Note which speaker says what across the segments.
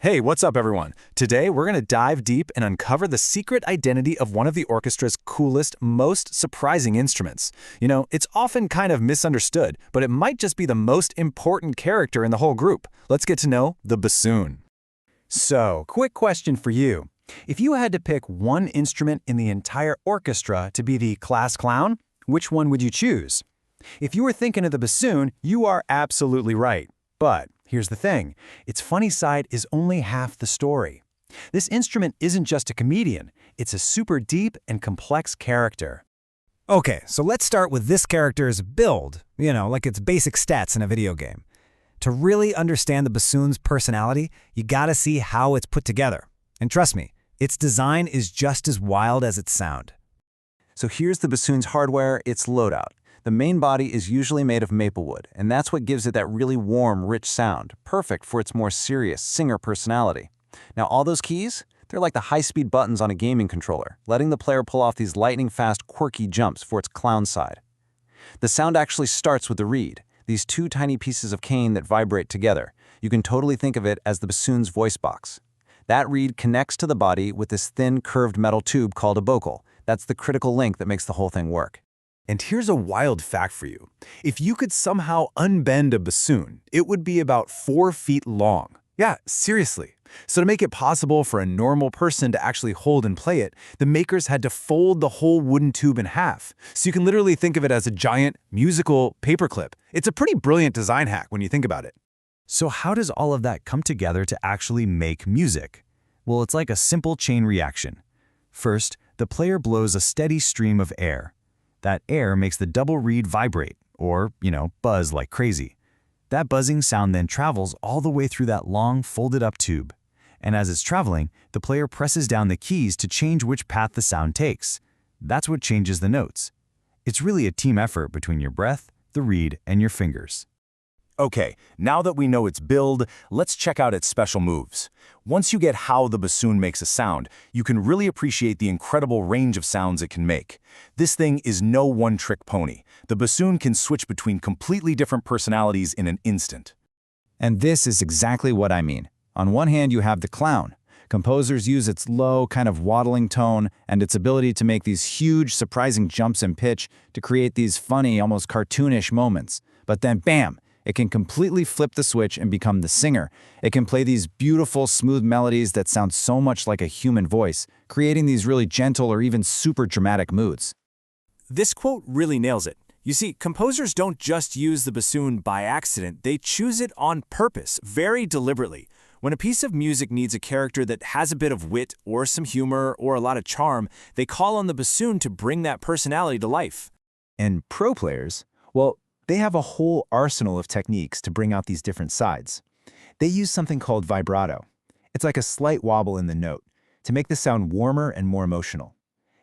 Speaker 1: Hey, what's up, everyone? Today, we're going to dive deep and uncover the secret identity of one of the orchestra's coolest, most surprising instruments. It's often kind of misunderstood, but it might just be the most important character in the whole group. Let's get to know the bassoon.
Speaker 2: So, quick question for you. If you had to pick one instrument in the entire orchestra to be the class clown, which one would you choose? If you were thinking of the bassoon, you are absolutely right. But here's the thing, its funny side is only half the story. This instrument isn't just a comedian, it's a super deep and complex character.
Speaker 3: Okay, so let's start with this character's build, like its basic stats in a video game. To really understand the bassoon's personality, you gotta see how it's put together. And trust me, its design is just as wild as its sound.
Speaker 2: So here's the bassoon's hardware, its loadout. The main body is usually made of maple wood, and that's what gives it that really warm, rich sound, perfect for its more serious singer personality. Now all those keys, they're like the high-speed buttons on a gaming controller, letting the player pull off these lightning-fast, quirky jumps for its clown side. The sound actually starts with the reed, these two tiny pieces of cane that vibrate together. You can totally think of it as the bassoon's voice box. That reed connects to the body with this thin, curved metal tube called a bocal. That's the critical link that makes the whole thing work.
Speaker 1: And here's a wild fact for you. If you could somehow unbend a bassoon, it would be about 4 feet long. Yeah, seriously. So to make it possible for a normal person to actually hold and play it, the makers had to fold the whole wooden tube in half. So you can literally think of it as a giant musical paperclip. It's a pretty brilliant design hack when you think about it.
Speaker 3: So how does all of that come together to actually make music? Well, it's like a simple chain reaction. First, the player blows a steady stream of air. That air makes the double reed vibrate, or, buzz like crazy. That buzzing sound then travels all the way through that long, folded-up tube. And as it's traveling, the player presses down the keys to change which path the sound takes. That's what changes the notes. It's really a team effort between your breath, the reed, and your fingers.
Speaker 1: Okay, now that we know its build, let's check out its special moves. Once you get how the bassoon makes a sound, you can really appreciate the incredible range of sounds it can make. This thing is no one-trick pony. The bassoon can switch between completely different personalities in an instant.
Speaker 2: And this is exactly what I mean. On one hand, you have the clown. Composers use its low, kind of waddling tone and its ability to make these huge, surprising jumps in pitch to create these funny, almost cartoonish moments. But then, bam! It can completely flip the switch and become the singer. It can play these beautiful, smooth melodies that sound so much like a human voice, creating these really gentle or even super dramatic moods.
Speaker 4: This quote really nails it. You see, composers don't just use the bassoon by accident, they choose it on purpose, very deliberately. When a piece of music needs a character that has a bit of wit or some humor or a lot of charm, they call on the bassoon to bring that personality to life.
Speaker 2: And pro players, well, they have a whole arsenal of techniques to bring out these different sides. They use something called vibrato. It's like a slight wobble in the note to make the sound warmer and more emotional.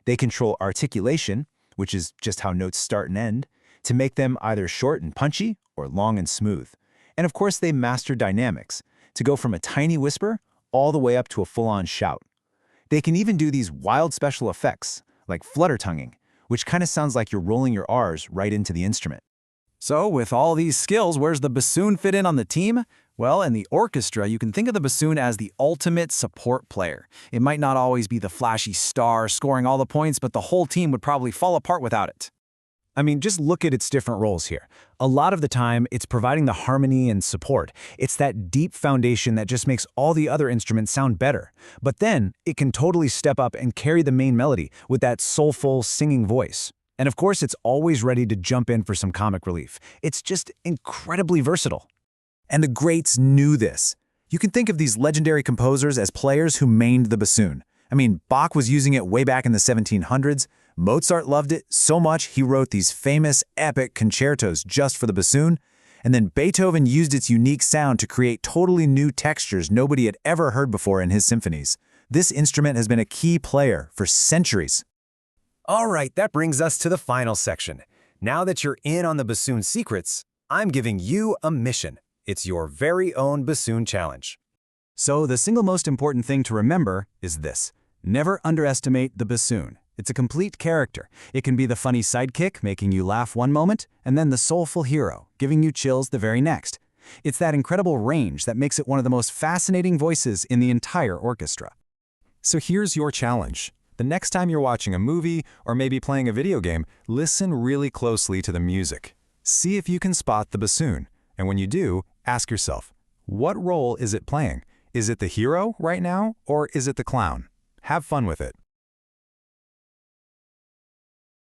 Speaker 2: They control articulation, which is just how notes start and end, to make them either short and punchy or long and smooth. And of course, they master dynamics to go from a tiny whisper all the way up to a full-on shout. They can even do these wild special effects, like flutter tonguing, which kind of sounds like you're rolling your R's right into the instrument.
Speaker 3: So with all these skills, where's the bassoon fit in on the team? Well, in the orchestra, you can think of the bassoon as the ultimate support player. It might not always be the flashy star scoring all the points, but the whole team would probably fall apart without it.
Speaker 1: I mean, just look at its different roles here. A lot of the time, it's providing the harmony and support. It's that deep foundation that just makes all the other instruments sound better. But then, it can totally step up and carry the main melody with that soulful, singing voice. And of course, it's always ready to jump in for some comic relief. It's just incredibly versatile. And the greats knew this. You can think of these legendary composers as players who mained the bassoon. I mean, Bach was using it way back in the 1700s. Mozart loved it so much he wrote these famous, epic concertos just for the bassoon. And then Beethoven used its unique sound to create totally new textures nobody had ever heard before in his symphonies. This instrument has been a key player for centuries.
Speaker 3: All right, that brings us to the final section. Now that you're in on the bassoon secrets, I'm giving you a mission. It's your very own bassoon challenge. So the single most important thing to remember is this. Never underestimate the bassoon. It's a complete character. It can be the funny sidekick, making you laugh one moment, and then the soulful hero, giving you chills the very next. It's that incredible range that makes it one of the most fascinating voices in the entire orchestra.
Speaker 5: So here's your challenge. The next time you're watching a movie or maybe playing a video game, listen really closely to the music. See if you can spot the bassoon. And when you do, ask yourself, what role is it playing? Is it the hero right now, or is it the clown? Have fun with it.